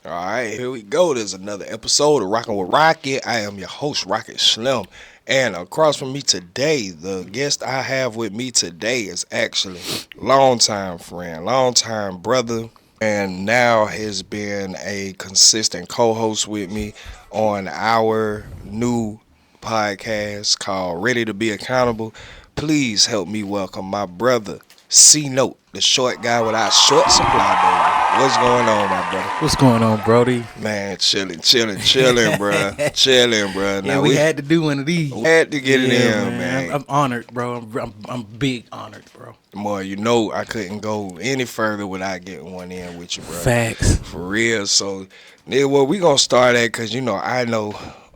All right, here we go. There's another episode of Rockin' with Rocket. I am your host, Rocket Slim. And across from me today, the guest I have with me today is actually longtime friend, longtime brother, and now has been a consistent co-host with me on our new podcast called Ready to Be Accountable. Please help me welcome my brother, C Note, the short guy without short supply, baby. What's going on, my brother? What's going on, Brody? Man, chilling, bruh. Chilling, bruh. Yeah, Now, we had to do one of these. we had to get it Yeah, in, man. I'm honored, bro. I'm big honored, bro. More, you know I couldn't go any further without getting one in with you, bro. Facts. For real. So, nigga, well, we gonna start at, because, I know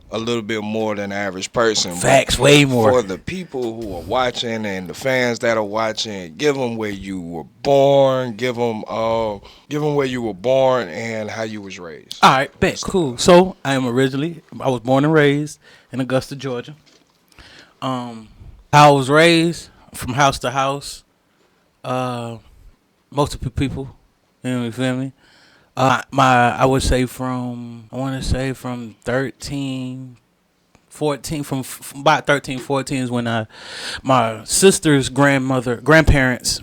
a little bit more than the average person. but Facts, way more. For the people who are watching and the fans that are watching, give them where you were born, give them where you were born and how you was raised. All right, bet. Cool. So I was born and raised in Augusta, Georgia. I was raised from house to house. Multiple people. You feel me? I would say from 13, 14, from about 13, 14 is when my sister's grandparents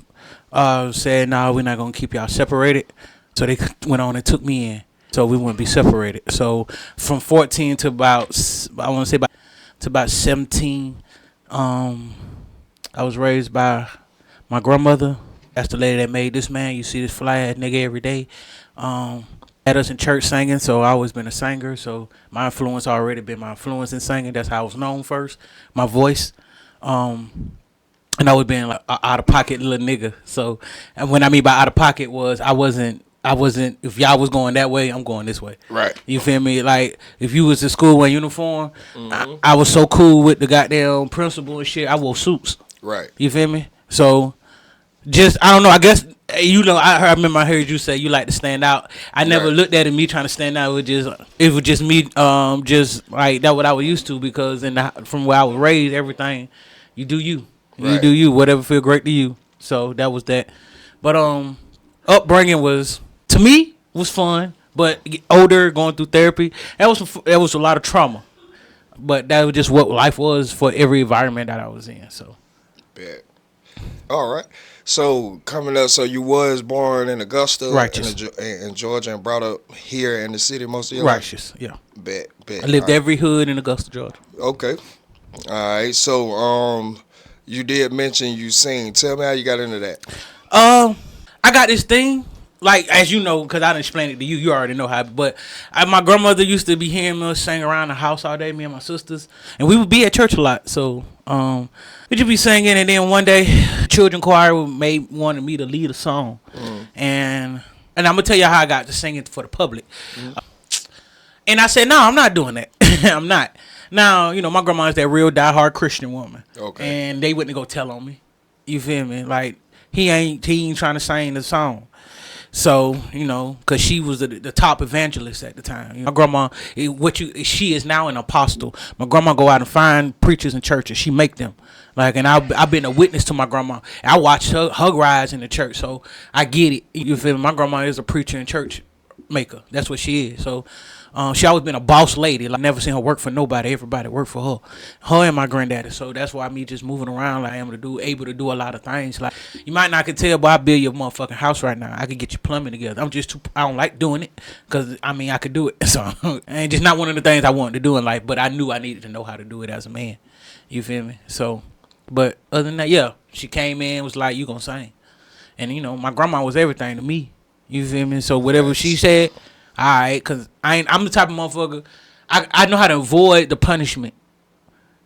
said, "No, we're not gonna keep y'all separated." So they went on and took me in, so we wouldn't be separated. So from 14 to about 17, I was raised by my grandmother. That's the lady that made this man. You see this fly ass nigga every day. Had us in church singing, so I always been a singer. So my influence already been my influence in singing. That's how I was known first. My voice. And I was being like a out of pocket little nigga. So, and when I mean by out of pocket was I wasn't. If y'all was going that way, I'm going this way. Right. You feel me? Like if you was in school wearing uniform, I was so cool with the goddamn principal and shit. I wore suits. Right. You feel me? So, just I don't know. I guess I remember I heard you say you like to stand out. I never Right. looked at me trying to stand out. It was just me. Just like that what I was used to because from where I was raised, everything you do you. You Right. do you. Whatever feel great to you. So that was that. But upbringing was to me was fun. But older, going through therapy, that was a lot of trauma. But that was just what life was for every environment that I was in. So. Bet. All right. So coming up, so you was born in Augusta, Righteous. in Georgia, and brought up here in the city most of your life. Righteous, yeah. Bet. I lived All right. every hood in Augusta, Georgia. Okay. All right. So you did mention you sing. Tell me how you got into that. I got this thing, like as you know, because I didn't explain it to you. You already know how. But my grandmother used to be hearing us sing around the house all day, me and my sisters, and we would be at church a lot. So we'd just be singing, and then one day, children choir wanted me to lead a song, and I'm gonna tell you how I got to singing for the public. And I said, no, I'm not doing that. I'm not. Now, my grandma is that real diehard Christian woman. Okay. And they wouldn't go tell on me. You feel me? Like, he ain't trying to sing the song. So, because she was the top evangelist at the time. My grandma, she is now an apostle. My grandma go out and find preachers in churches. She make them. Like, and I've been a witness to my grandma. I watched her rise in the church, so I get it. You feel me? My grandma is a preacher and church maker. That's what she is. So, she always been a boss lady. Like, never seen her work for nobody. Everybody worked for her. Her and my granddaddy. So that's why me just moving around like I am able to do a lot of things. Like, you might not can tell, but I build your motherfucking house right now. I could get your plumbing together. I don't like doing it because, I could do it. So, and just not one of the things I wanted to do in life, but I knew I needed to know how to do it as a man. You feel me? So, but other than that, yeah, she came in, was like, you gonna sing. And, my grandma was everything to me. You feel me? So whatever she said, all right, because I'm the type of motherfucker, I know how to avoid the punishment.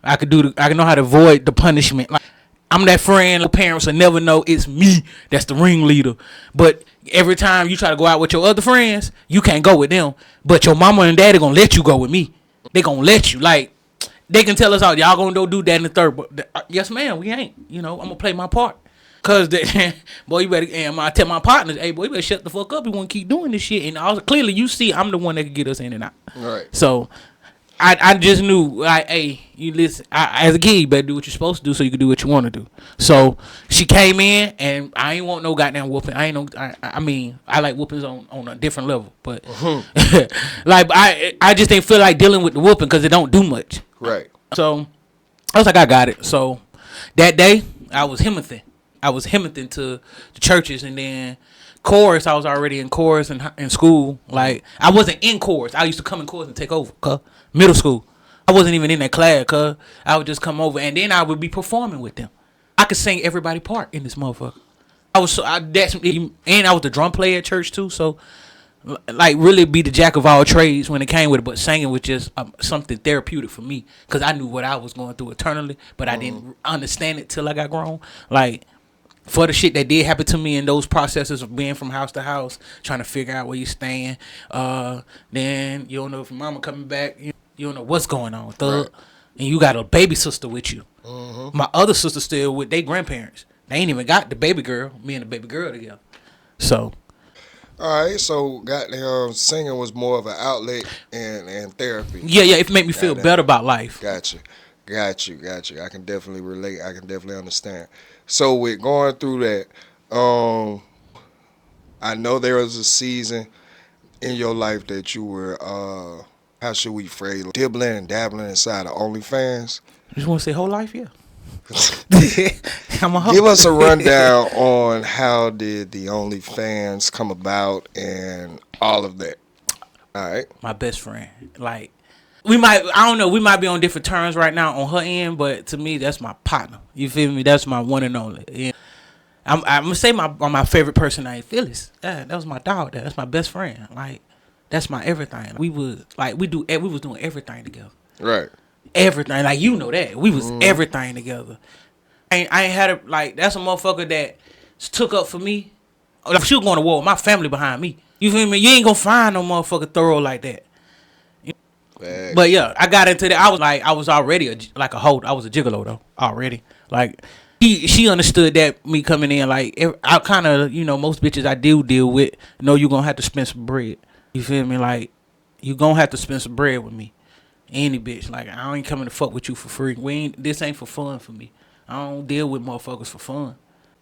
I know how to avoid the punishment. Like, I'm that friend, the parents will never know it's me that's the ringleader. But every time you try to go out with your other friends, you can't go with them. But your mama and daddy gonna let you go with me. They gonna let you. Like, they can tell us all, y'all gonna go do that in the third. But yes, ma'am, we ain't. I'm gonna play my part. Cause boy, you better. And I tell my partners, hey, boy, you better shut the fuck up. You want to keep doing this shit. And also, clearly, you see, I'm the one that can get us in and out. Right. So, I just knew, like, hey, you listen. As a kid, you better do what you're supposed to do so you can do what you want to do. So she came in, and I ain't want no goddamn whooping. I ain't no. I mean, I like whoopings on a different level, but like I just didn't feel like dealing with the whooping because it don't do much. Right. So I was like, I got it. So that day, I was hemming to the churches, and then chorus. I was already in chorus in school. Like, I wasn't in chorus. I used to come in chorus and take over. Middle school, I wasn't even in that class. I would just come over, and then I would be performing with them. I could sing everybody part in this motherfucker. I was and I was the drum player at church too. So, like, really be the jack of all trades when it came with it. But singing was just something therapeutic for me because I knew what I was going through eternally, but I didn't understand it till I got grown. Like, for the shit that did happen to me in those processes of being from house to house, trying to figure out where you stand. Then you don't know if your mama coming back. You don't know what's going on, thug. Right. And you got a baby sister with you. Mm-hmm. My other sister still with their grandparents. They ain't even got the baby girl. Me and the baby girl together. So. All right, so goddamn, singing was more of an outlet and therapy. Yeah, it made me feel better about life. Got you. I can definitely relate. I can definitely understand. So with going through that, I know there was a season in your life that you were, how should we phrase it, dibbling and dabbling inside of OnlyFans. You just want to say whole life, yeah. Give us a rundown on how did the OnlyFans come about and all of that. All right. My best friend, like. We might be on different terms right now on her end, but to me, that's my partner. You feel me? That's my one and only. Yeah. I'm gonna say my favorite person named Phyllis. That was my dog. That's my best friend. Like, that's my everything. We was doing everything together. Right. Everything, like, you know that we was everything together. I ain't had a, like, that's a motherfucker that took up for me. Like, she was going to war with my family behind me. You feel me? You ain't gonna find no motherfucker thorough like that. But yeah, I got into that. I was already a hoe. I was a gigolo though already. Like, she understood that me coming in. Like, I kind of, most bitches I deal with know you gonna have to spend some bread. You feel me? Like, you gonna have to spend some bread with me. Any bitch. Like, I ain't coming to fuck with you for free. This ain't for fun for me. I don't deal with motherfuckers for fun.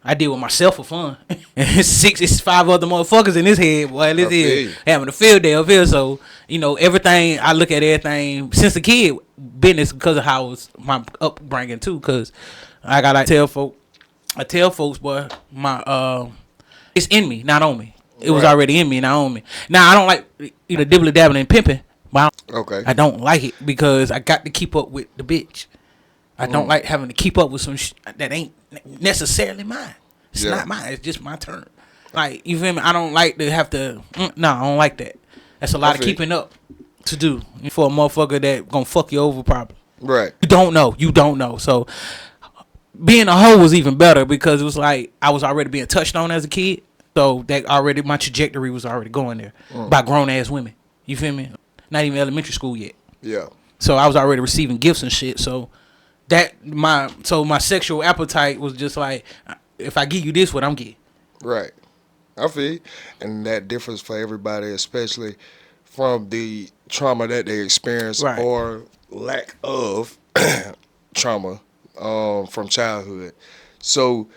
I deal with myself for fun. It's 5 other motherfuckers in this head, boy. This is having a field day up here. So, everything, I look at everything since a kid, business, because of how it was my upbringing too. Because I tell folks, boy, it's in me, not on me. It was already in me, not on me. Now, I don't like dibbly dabbling and pimping. But I don't like it because I got to keep up with the bitch. I don't like having to keep up with some that ain't necessarily mine. It's not mine. It's just my turn. Like, you feel me? I don't like to have to. No, I don't like that. That's a lot of keeping up to do for a motherfucker that gonna fuck you over probably. Right. You don't know. So being a hoe was even better because it was like I was already being touched on as a kid. So that already, my trajectory was already going there by grown ass women. You feel me? Not even elementary school yet. Yeah. So I was already receiving gifts and shit. So my sexual appetite was just like, if I give you this, what I'm getting. Right. I feel you. And that differs for everybody, especially from the trauma that they experience or lack of trauma from childhood. So,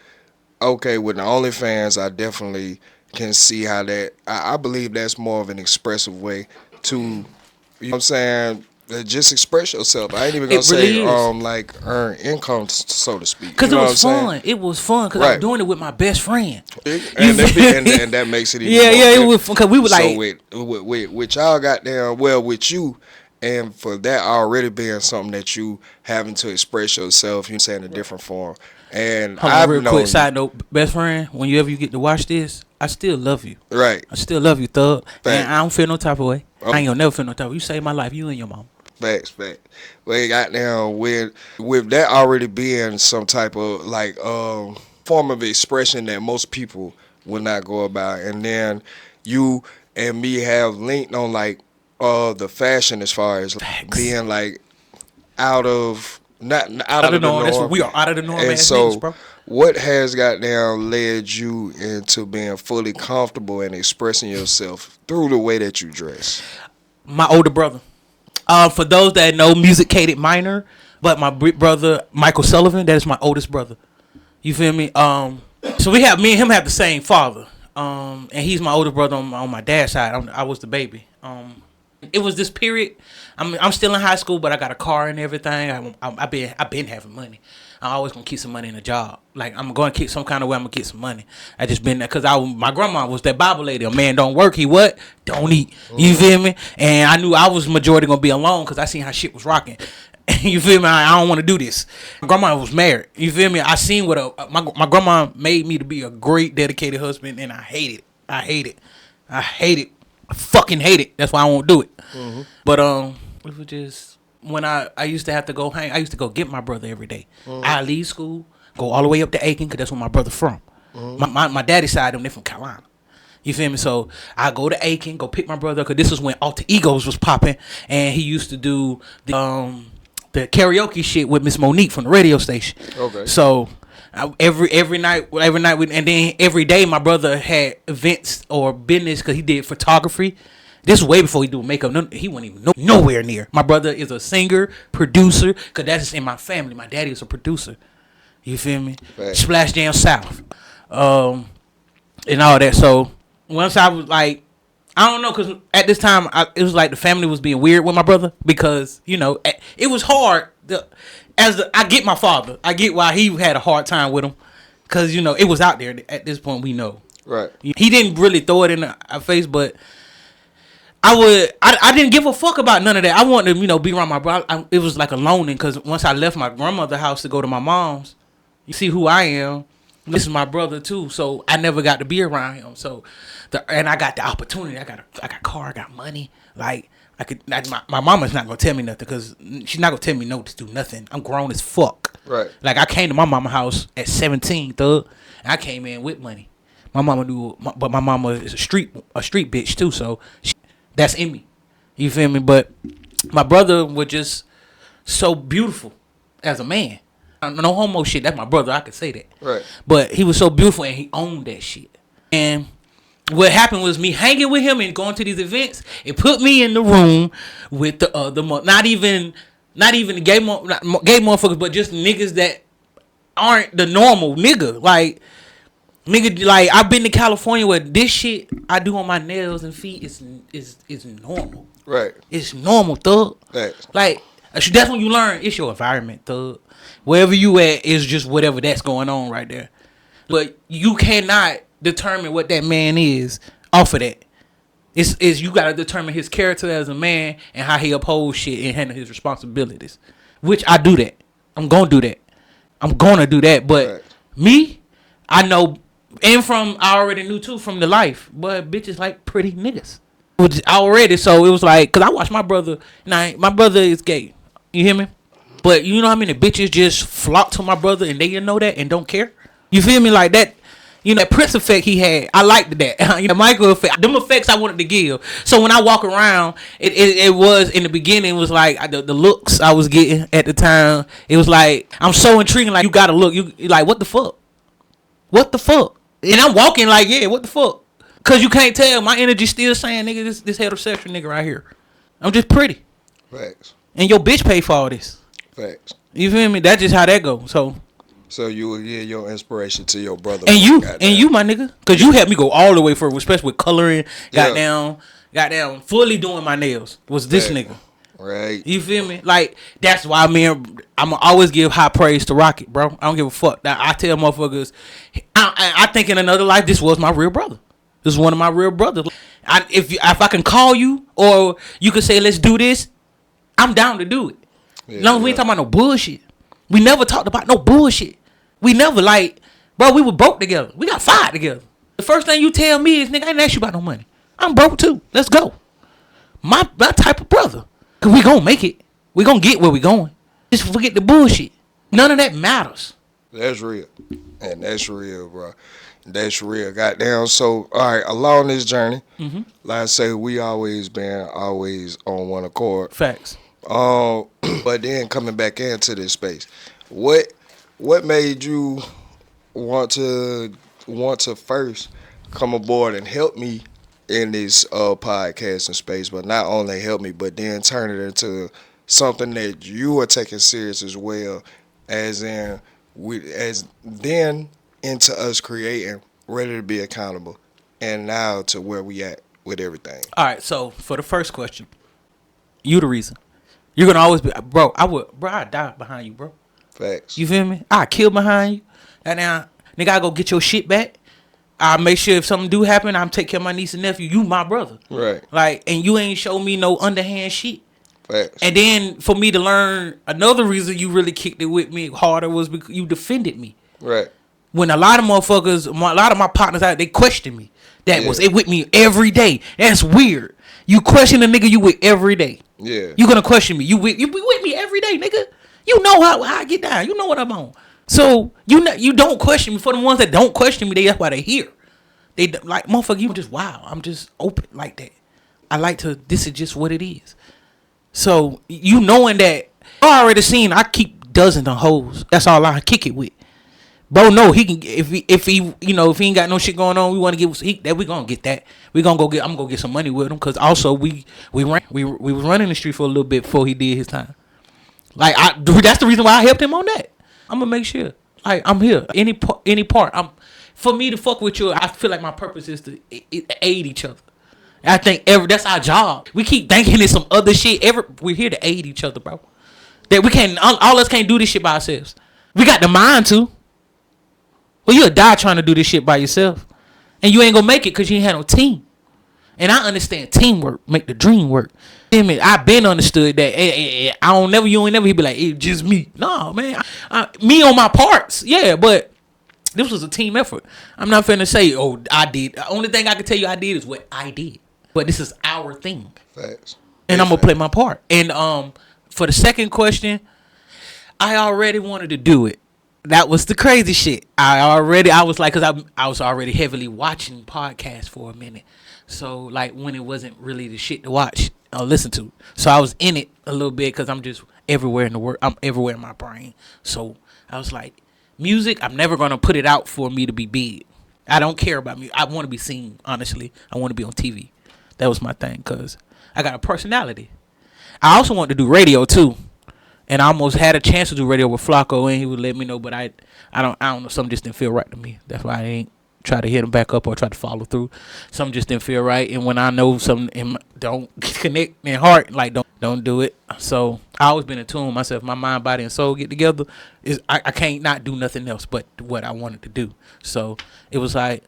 okay, with the OnlyFans, I definitely can see how that, I believe that's more of an expressive way to, you know what I'm saying, just express yourself. I ain't even gonna say like earn income, so to speak. Because it was fun. It was fun because I was doing it with my best friend. And that makes it even more it was fun because we were like. So with y'all goddamn, well, with you, and for that already being something that you having to express yourself, you saying in a different form. And real quick side note, best friend, whenever you get to watch this, I still love you. Right. I still love you, thug. And I don't feel no type of way. I ain't gonna never feel no type of way. You saved my life, you and your mom. Facts. Well, goddamn, with that already being some type of like form of expression that most people will not go about, and then you and me have linked on like the fashion as far as being like out of the norm. That's what we are, out of the norm. And so, niggas, bro. What has goddamn led you into being fully comfortable and expressing yourself through the way that you dress? My older brother. For those that know, Musicated Minor, but my brother Michael Sullivan, that is my oldest brother. You feel me? So me and him have the same father. And he's my older brother on my dad's side. I was the baby. It was this period. I'm still in high school, but I got a car and everything. I've been having money. I always gonna keep some money in a job. Like I'm gonna keep some kind of way. I'm gonna get some money. I just been there because my grandma was that Bible lady. A man don't work, he what? Don't eat. You feel me? And I knew I was majority gonna be alone because I seen how shit was rocking. You feel me? I don't want to do this. My grandma was married. You feel me? I seen what my grandma made me to be a great dedicated husband, and I hate it. I fucking hate it. That's why I won't do it. Mm-hmm. But it was just when I used to have to go hang. I used to go get my brother every day. Mm-hmm. I leave school, go all the way up to Aiken, because that's where my brother from. Mm-hmm. My daddy's side, they're from Carolina. You feel me? So I go to Aiken, go pick my brother, because this was when Alter Egos was popping, and he used to do the karaoke shit with Miss Monique from the radio station. Okay. So every night, and then every day my brother had events or business because he did photography. This is way before he do makeup. He wasn't even nowhere near. My brother is a singer, producer, because that's in my family. My daddy is a producer. You feel me? Right. Splash Jam South. And all that. So once I was like, I don't know, because at this time, it was like the family was being weird with my brother because, it was hard. I get my father. I get why he had a hard time with him because, it was out there at this point, we know. Right. He didn't really throw it in our face, but I didn't give a fuck about none of that. I wanted to, be around my brother. It was like a loaning because once I left my grandmother's house to go to my mom's, you see who I am. This is my brother too, so I never got to be around him. So, and I got the opportunity. I got a car. I got money. Like I could. My mama's not gonna tell me nothing because she's not gonna tell me no to do nothing. I'm grown as fuck. Right. Like I came to my mama's house at 17, thug. And I came in with money. My mama knew, but my mama is a street bitch too. So that's in me. You feel me? But my brother was just so beautiful as a man. No homo shit. That's my brother. I could say that. Right. But he was so beautiful and he owned that shit. And what happened was me hanging with him and going to these events. It put me in the room with the other, not even the gay motherfuckers, but just niggas that aren't the normal nigga. Like nigga, like I've been to California where this shit I do on my nails and feet is normal. Right. It's normal, thug. Right. Like that's when you learn it's your environment, thug. Wherever you at is just whatever that's going on right there. But you cannot determine what that man is off of that. It's you gotta determine his character as a man and how he upholds shit and handle his responsibilities. Which I do that. I'm gonna do that. But right. Me, I know, and I already knew too from the life, but bitches like pretty niggas. Already, so it was like, cause I watched my brother. Now my brother is gay. You hear me? But you know how many bitches just flock to my brother and they know that and don't care? You feel me? Like that, that Prince effect he had, I liked that. Michael effect, them effects I wanted to give. So when I walk around, it was, in the beginning, it was like the looks I was getting at the time. It was like, I'm so intriguing, like, you gotta look. You like, what the fuck? What the fuck? And I'm walking like, yeah, what the fuck? Because you can't tell. My energy still saying, nigga, this heterosexual nigga right here. I'm just pretty. Facts. And your bitch pay for all this. Facts. You feel me? That's just how that go. So you will give your inspiration to your brother. And you, my nigga. Because you helped me go all the way for, especially with coloring. Goddamn, fully doing my nails. Was this nigga. Right. You feel me? Like, that's why I'm going to always give high praise to Rocket, bro. I don't give a fuck. Now, I tell motherfuckers, I think in another life, this was my real brother. This is one of my real brothers. If I can call you or you can say, let's do this, I'm down to do it. Yeah, no, we ain't talking about no bullshit. We never talked about no bullshit. We never bro, we were broke together. We got fired together. The first thing you tell me is, nigga, I didn't ask you about no money. I'm broke too. Let's go. My type of brother. Cause we gonna make it. We gonna get where we going. Just forget the bullshit. None of that matters. That's real. And that's real, bro. That's real. Goddamn. So, all right, along this journey, like I say, we always been on one accord. Facts. But then coming back into this space, what made you want to first come aboard and help me in this podcasting space, but not only help me, but then turn it into something that you are taking serious as well, as in as then into us creating, ready to be accountable, and now to where we at with everything. All right, so for the first question, you the reason. You're gonna always be, bro. I'd die behind you, bro. Facts. You feel me? I kill behind you, and now nigga, I go get your shit back. I make sure if something do happen, I'm take care of my niece and nephew. You my brother, Right. like, and you ain't show me no underhand shit. Facts. And then for me to learn another reason you really kicked it with me harder was because you defended me. Right. When a lot of motherfuckers, a lot of my partners out, they questioned me. That was it with me every day. That's weird. You question a nigga you with every day. Yeah. You gonna question me? You be with me every day, nigga. You know how I get down. You know what I'm on. So you don't question me. For the ones that don't question me, that's why they here. They like, motherfucker, you just wow. I'm just open like that. I like to. This is just what it is. So you knowing that I already seen, I keep dozens of hoes. That's all I kick it with. Bro, no, he can if he you know if he ain't got no shit going on, we want to get that we gonna get that. We gonna go get. I'm gonna get some money with him because also we was running the street for a little bit before he did his time. Like that's the reason why I helped him on that. I'm gonna make sure like I'm here any part. For me to fuck with you. I feel like my purpose is to aid each other. I think that's our job. We keep thinking it's some other shit. We're here to aid each other, bro. That we can't. All us can't do this shit by ourselves. We got the mind to. Well, you'll die trying to do this shit by yourself. And you ain't gonna make it because you ain't had no team. And I understand teamwork make the dream work. I've been understood that you ain't never he be like, it's just me. No, man. Me on my parts. Yeah, but this was a team effort. I'm not finna say, oh, I did. The only thing I can tell you I did is what I did. But this is our thing. Facts. And I'm gonna play my part. And for the second question, I already wanted to do it. That was the crazy shit. I was like, because I was already heavily watching podcasts for a minute. So, like, when it wasn't really the shit to watch or listen to. So, I was in it a little bit because I'm just everywhere in the world. I'm everywhere in my brain. So, I was like, music, I'm never going to put it out for me to be big. I don't care about me. I want to be seen, honestly. I want to be on TV. That was my thing because I got a personality. I also want to do radio, too. And I almost had a chance to do radio with Flacco, and he would let me know, but I don't know. Something just didn't feel right to me. That's why I ain't try to hit him back up or try to follow through. Something just didn't feel right, and when I know something don't connect in heart, like don't do it. So I always been in tune with myself. My mind, body, and soul get together. I can't not do nothing else but what I wanted to do. So it was like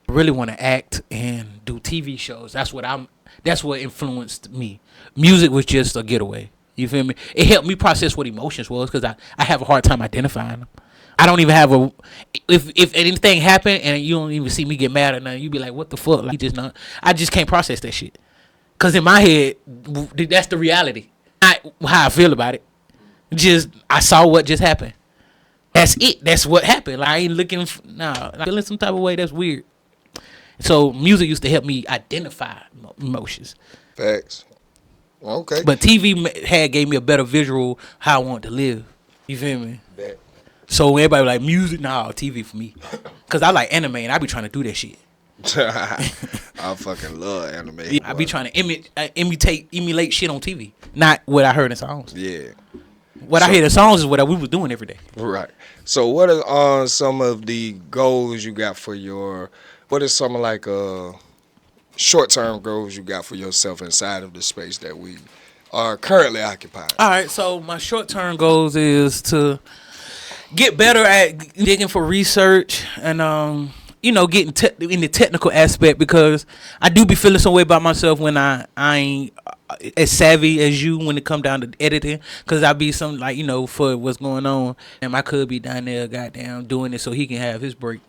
I really want to act and do TV shows. That's what influenced me. Music was just a getaway. You feel me? It helped me process what emotions was because I have a hard time identifying them. I don't even have if anything happened and you don't even see me get mad or nothing, you be like, what the fuck? Like, I just can't process that shit. Because in my head, that's the reality. Not how I feel about it. I saw what just happened. That's it. That's what happened. Like, I ain't looking, I'm feeling some type of way. That's weird. So music used to help me identify emotions. Facts. Okay. But TV gave me a better visual how I want to live. You feel me? Bet. So everybody like music, TV for me. Cause I like anime and I be trying to do that shit. I fucking love anime. I be trying to emulate shit on TV, not what I heard in songs. Yeah. I hear in songs is what we was doing every day. Right. So what are some of the goals you got for what is some like short-term goals you got for yourself inside of the space that we are currently occupying? All right, so my short-term goals is to get better at digging for research and getting in the technical aspect because I do be feeling some way about myself when I ain't as savvy as you when it come down to editing because I be some for what's going on and I could be down there goddamn doing it so he can have his break.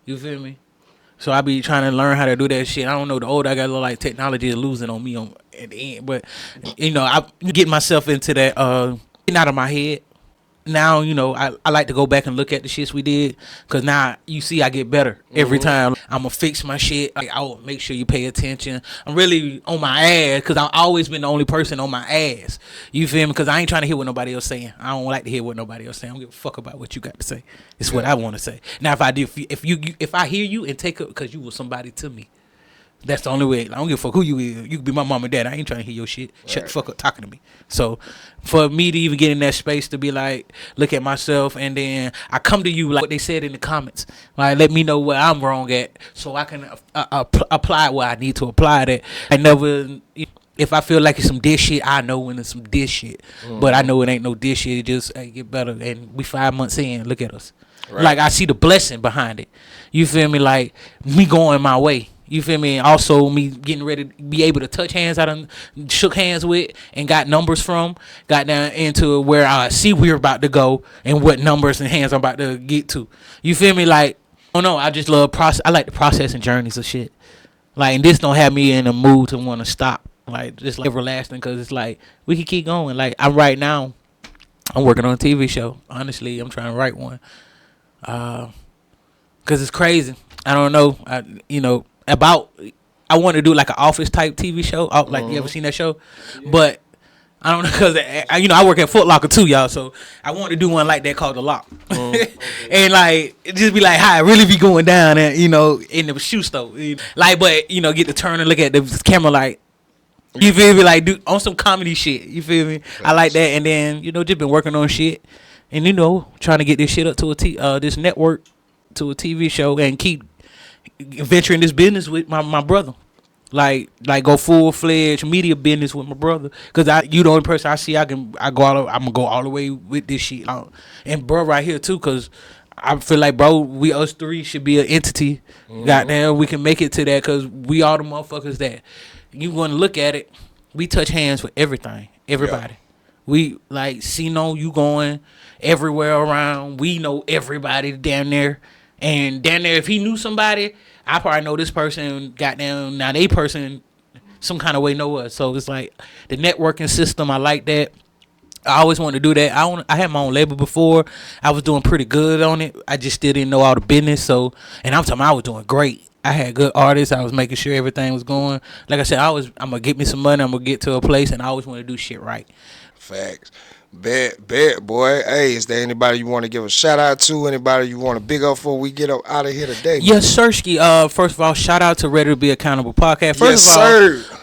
You feel me? So I be trying to learn how to do that shit. I don't know. The older I got, look like technology is losing on me at the end. But I get myself into that getting out of my head. Now I like to go back and look at the shits we did because now you see I get better every time. I'm gonna fix my shit. I will make sure you pay attention. I'm really on my ass because I've always been the only person on my ass. You feel me? Because I ain't trying to hear what nobody else saying. I don't like to hear what nobody else saying. I don't give a fuck about what you got to say. It's what I want to say. Now if I do, if I hear you and take it because you were somebody to me, That's the only way. I don't give a fuck who you is. You can be my mom and dad. I ain't trying to hear your shit. Shut the fuck up talking to me. So for me to even get in that space to be like, look at myself, and then I come to you like what they said in the comments. Like, let me know where I'm wrong at so I can apply where I need to apply that. I never... If I feel like it's some dish shit, I know when it's some dish shit. But I know it ain't no dish shit. It just get better. And we 5 months in. Look at us. Right. Like, I see the blessing behind it. You feel me? Like, me going my way. You feel me? And also me getting ready to be able to touch hands I done shook hands with and got numbers from. Got down into where I see we're about to go and what numbers and hands I'm about to get to. You feel me? Like, I don't know. I just love process. I like the process and journeys of shit. Like, and this don't have me in a mood to want to stop. Like, just like everlasting, because it's like we can keep going. Like, I'm working on a TV show. Honestly, I'm trying to write one. Because it's crazy. I don't know. I want to do like an office type TV show. Like, you ever seen that show? Yeah. But I don't know, because I work at Foot Locker too, y'all. So I want to do one like that called The Lock. And like, it just be like how it really be going down, and in the shoe store. Like, but get to turn and look at the camera like. You feel me? Like, do on some comedy shit. You feel me? I like that. And then, just been working on shit. And, trying to get this shit up to this network, to a TV show, and keep venturing this business with my brother. Like go full-fledged media business with my brother. Because you the only person I see I'm going to go all the way with this shit. And bro right here, too, because I feel like, bro, us three should be an entity. Goddamn, we can make it to that, because we all the motherfuckers that... You want to look at it, we touch hands with everything, everybody. Yeah. We like Sino, you going everywhere around. We know everybody down there. And down there, if he knew somebody, I probably know this person, goddamn, now they person some kind of way know us. So it's like the networking system, I like that. I always wanted to do that. I had my own label before. I was doing pretty good on it. I just still didn't know all the business. So, and I'm talking, I was doing great. I had good artists. I was making sure everything was going. Like I said, I'm going to get me some money. I'm going to get to a place, and I always want to do shit right. Facts. Bet, boy. Hey, is there anybody you want to give a shout out to? Anybody you want to big up before we get up out of here today? Yes, Sirski. First of all, shout out to Ready to Be Accountable podcast. First of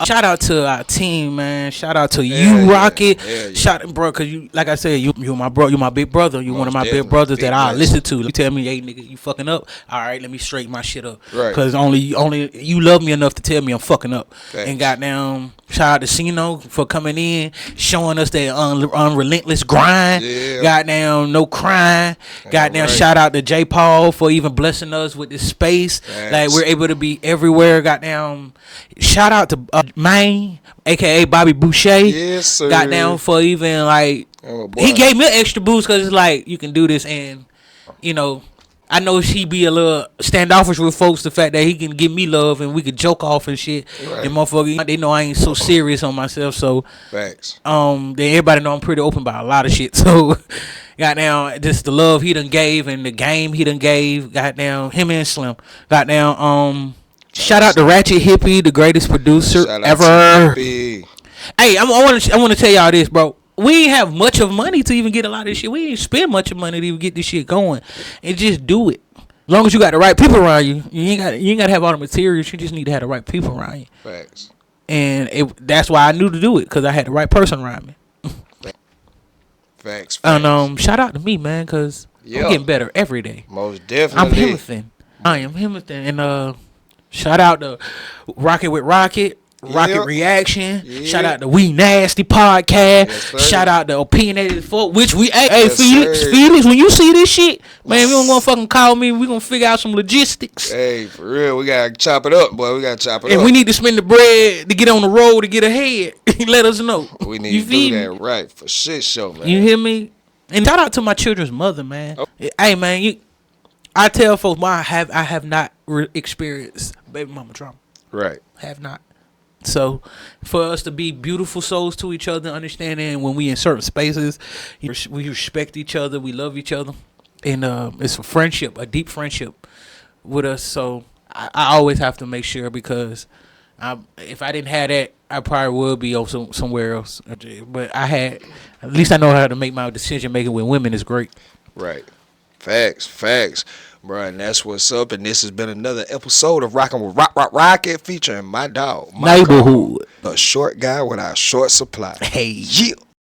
all, shout out to our team, man. Shout out to you, Rocket. Shout, bro, because you, like I said, you my bro, you my big brother. You one of my big brothers that I listen to. You tell me, hey, nigga, you fucking up. All right, let me straighten my shit up. Right. Because only you love me enough to tell me I'm fucking up. Thanks. And goddamn, shout out to Sino for coming in, showing us that unrelentless grind. Yeah. Goddamn, no crying. Goddamn, right. Shout out to J. Paul for even blessing us with this space. Thanks. Like, we're able to be everywhere. Goddamn, shout out to Maine, aka Bobby Boucher. Yes, sir. Goddamn, for even like, he gave me an extra boost, because it's like, you can do this. And I know she be a little standoffish with folks, the fact that he can give me love and we could joke off and shit. Right. And motherfucker, they know I ain't so serious on myself. So, thanks. Then everybody know I'm pretty open about a lot of shit. So, goddamn, just the love he done gave and the game he done gave. Goddamn, him and Slim. Goddamn, shout out to Ratchet Hippie, the greatest producer ever. Hey, I want to tell y'all this, bro. We ain't have much of money to even get a lot of this shit. We ain't spend much of money to even get this shit going. And just do it. As long as you got the right people around you, you ain't got to have all the materials. You just need to have the right people around you. Facts. And that's why I knew to do it, because I had the right person around me. Facts. And shout out to me, man, because I'm getting better every day. Most definitely. I'm Himothy. I am Himothy. And shout out to Rocket with Rocket. Rocket Reaction. Shout out to We Nasty Podcast. Shout out to Opinionated Folk, which we Felix, when you see this shit, man, we don't gonna fucking call me. We gonna figure out some logistics. Hey, for real, we gotta chop it up, boy. We gotta chop it up. And we need to spend the bread to get on the road to get ahead. Let us know. We need to do that right for shit show, man. You hear me? And shout out to my children's mother, man. Hey, man, I tell folks, I have not experienced baby mama trauma. Right. Have not. So, for us to be beautiful souls to each other, understanding when we in certain spaces, we respect each other, we love each other, and it's a friendship, a deep friendship with us. So, I always have to make sure, because if I didn't have that, I probably would be on somewhere else. But at least I know how to make my decision making with women is great. Right. Facts. Bruh, and that's what's up. And this has been another episode of Rockin' with Rocket featuring my dog, Neighborhood. the short guy with our short supply. Hey. Yeah.